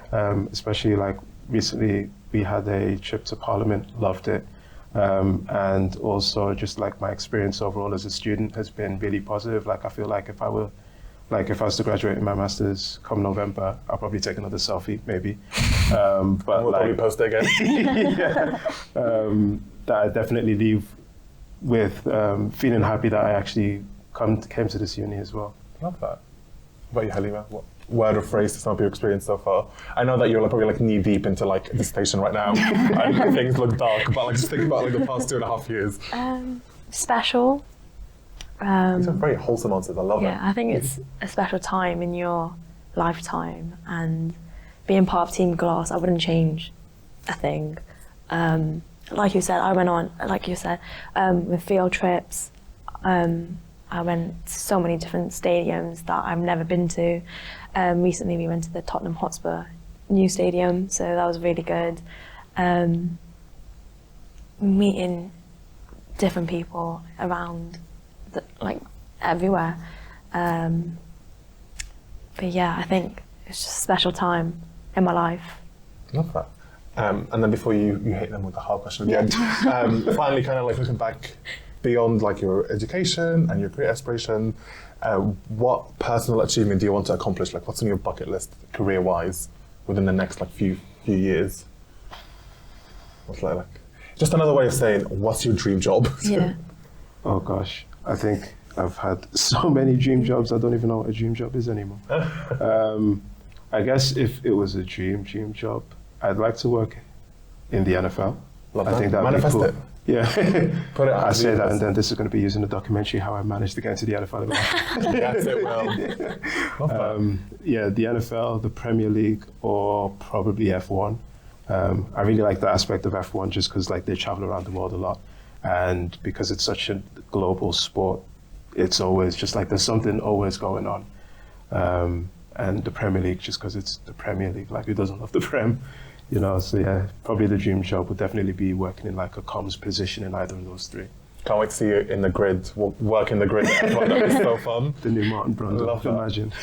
Especially like recently we had a trip to Parliament, loved it. And also just like my experience overall as a student has been really positive. Like I feel like if I was to graduate in my master's come November, I'll probably take another selfie, maybe. But we'll probably post it again. That I definitely leave with feeling happy that I actually came to this uni as well. Love that. What about you, Halimah? What word or phrase to sum up your experience so far? I know that you're probably knee deep into dissertation right now. And things look dark, but just think about the past 2.5 years. Special. These are very wholesome answers. I love it. Yeah, I think it's a special time in your lifetime, and being part of Team Gloss, I wouldn't change a thing. Like you said, I went on, with field trips. I went to so many different stadiums that I've never been to. Recently we went to the Tottenham Hotspur new stadium, so that was really good. Meeting different people around everywhere. But yeah, I think it's just a special time in my life. Love that. And then before you hit them with the hard question at the end, finally looking back beyond your education and your career aspiration, what personal achievement do you want to accomplish? What's on your bucket list career-wise within the next few years? What's just another way of saying, what's your dream job? Yeah. Oh gosh, I think I've had so many dream jobs, I don't even know what a dream job is anymore. I guess if it was a dream job, I'd like to work in the NFL. Love that. I think that would be Manifest cool. it. Yeah, Put it I say that, and then this is going to be used in a documentary how I managed to get into the NFL. That's it, well. Love that. Yeah, the NFL, the Premier League, or probably F1. I really like the aspect of F1 just because they travel around the world a lot, and because it's such a global sport, it's always just there's something always going on. And the Premier League, just because it's the Premier League, who doesn't love the Prem? So yeah, probably the dream job would definitely be working in a comms position in either of those 3. Can't wait to see you in the grid, work in the grid. That is so fun. The new Martin Brundle, Love that. Imagine.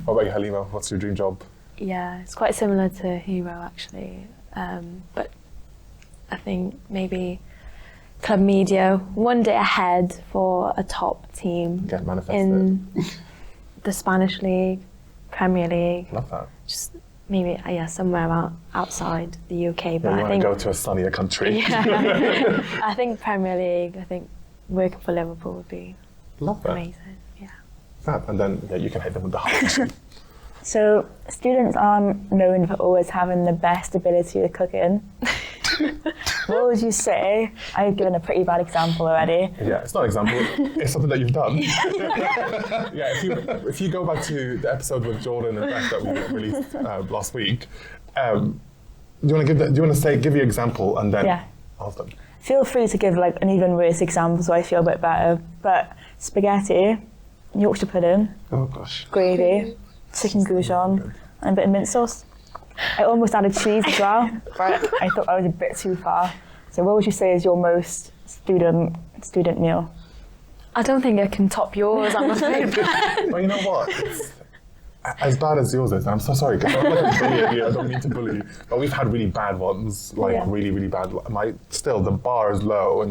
What about you, Halimah? What's your dream job? Yeah, it's quite similar to Hero actually, but I think maybe club media, one day ahead for a top team Get manifested. in the Spanish League, Premier League. Love that. Just maybe somewhere outside the UK, but You I want think to go to a sunnier country. yeah, I think Premier League. I think working for Liverpool would be Love that. amazing. Yeah. Fab. And then you can hit them with the hard question. So students are known for always having the best ability with cooking. What would you say? I've given a pretty bad example already. Yeah, it's not an example. It's something that you've done. Yeah, if you go back to the episode with Jordan and Beth that we released last week, do you want to give your example and then ask them? Feel free to give an even worse example so I feel a bit better. But spaghetti, Yorkshire pudding, Oh gosh. gravy, chicken goujon, and a bit of mint sauce. I almost added cheese as well, but I thought that was a bit too far. So what would you say is your most student meal? I don't think I can top yours, I'm afraid. Well, you know what? It's as bad as yours is. I'm so sorry, because I don't mean to bully you, but we've had really bad ones, really, really bad. Still, the bar is low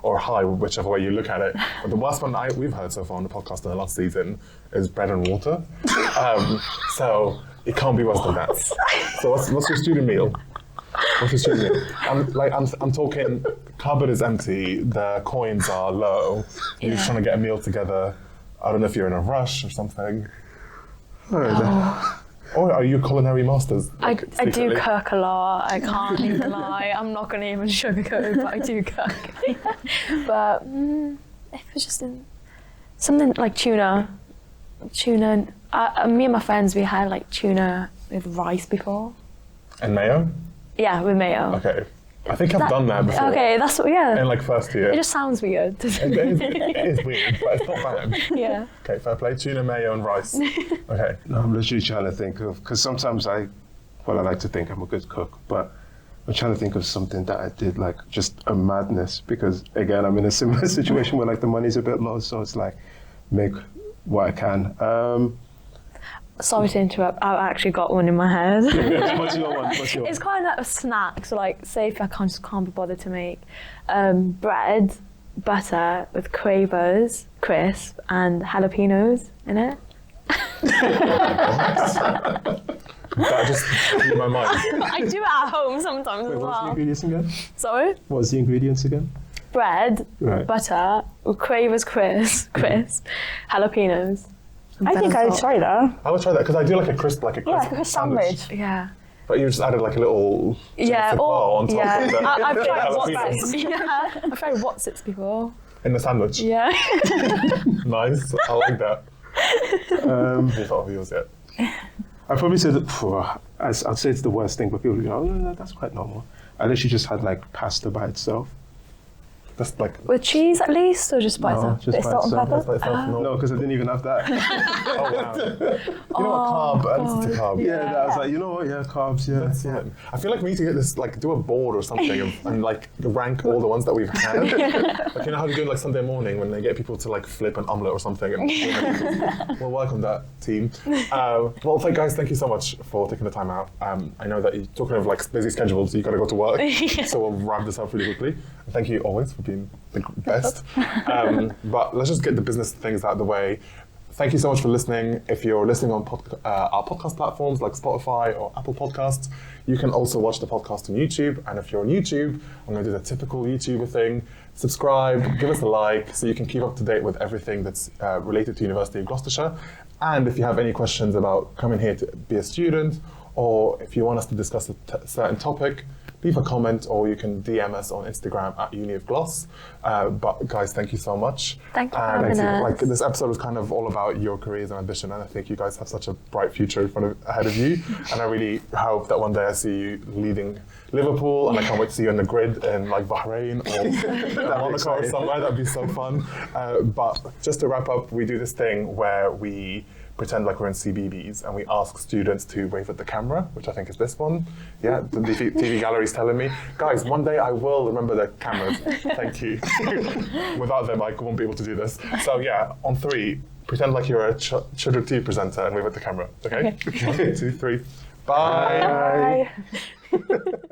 or high, whichever way you look at it. But the worst one we've heard so far on the podcast in the last season is bread and water. So it can't be worse than that. So what's your student meal? What's a student? I'm talking. Cupboard is empty. The coins are low. You're just trying to get a meal together. I don't know if you're in a rush or something. Or are you culinary masters? I do cook a lot. I can't even lie. I'm not going to even sugarcoat it, but I do cook. But if it's just something like tuna. Me and my friends, we had like tuna with rice before. And mayo? Yeah, with mayo. Okay. I think I've done that before. Okay, that's what, yeah. In like first year. It just sounds weird. It is weird, but it's not bad. Yeah. Okay, fair play. Tuna, mayo, and rice. Okay. No, I'm literally trying to think of, because sometimes I like to think I'm a good cook, but I'm trying to think of something that I did, like just a madness, because again, I'm in a similar situation where like the money's a bit low, so it's like make what I can. Sorry to interrupt, I've actually got one in my head. What's your one? It's kind of a snack, so like, say if I can't be bothered to make bread, butter with Quavers, crisp, and jalapenos in it. That just blew my mind. I do it at home sometimes Wait, as what's the well. ingredients again? Sorry? What's the ingredients again? Bread, Right. butter, with Quavers crisp, jalapenos. and I think better I would salt. try that. I would try that because I do like a crisp Yeah, like a sandwich. Yeah. But you just added like a little Yeah, or on top yeah. of the I've tried jalapenos. Wotsits. Yeah, I've tried Wotsits before. In the sandwich. Yeah. Nice. I like that. Have you thought of yours yet? I'd probably say that, I'd say it's the worst thing, but people go, oh, no, that's quite normal. I literally just had like pasta by itself. Just like With cheese at least, or just by No, itself? just Bit by salt and itself. pepper? by itself. No, because I didn't even have that. Oh wow. You know what, carb? It's a carb. Yeah, I was like, you know what? Yeah, carbs. Yeah, That's yeah. fine. I feel like we need to get this, like, do a board or something and like rank all the ones that we've had. Like, you know how you do like Sunday morning when they get people to like flip an omelette or something. And we'll work on that, team. Well, guys, thank you so much for taking the time out. I know that you're talking of like busy schedules, you got to go to work, so we'll wrap this up really quickly. And thank you always for being the best. But let's just get the business things out of the way. Thank you so much for listening. If you're listening on our podcast platforms like Spotify or Apple Podcasts, you can also watch the podcast on YouTube. And if you're on YouTube, I'm going to do the typical YouTuber thing. Subscribe, give us a like, so you can keep up to date with everything that's related to University of Gloucestershire. And if you have any questions about coming here to be a student, or if you want us to discuss a certain topic, leave a comment, or you can DM us on Instagram at Uni of Gloss. But guys, thank you so much. Thank you for And having us. like this episode was kind of all about your careers and ambition, and I think you guys have such a bright future ahead of you. And I really hope that one day I see you leading Liverpool, and I can't wait to see you on the grid in like Bahrain or Monaco or somewhere. That'd be so fun. But just to wrap up, we do this thing where we pretend like we're in CBBS and we ask students to wave at the camera, which I think is this one. Yeah, the TV gallery's telling me. Guys, one day I will remember the cameras. Thank you. Without them, I won't be able to do this. So yeah, on 3, pretend like you're a Cheddar Tea presenter and wave at the camera. Okay? 1, 2, 3. Bye. Bye.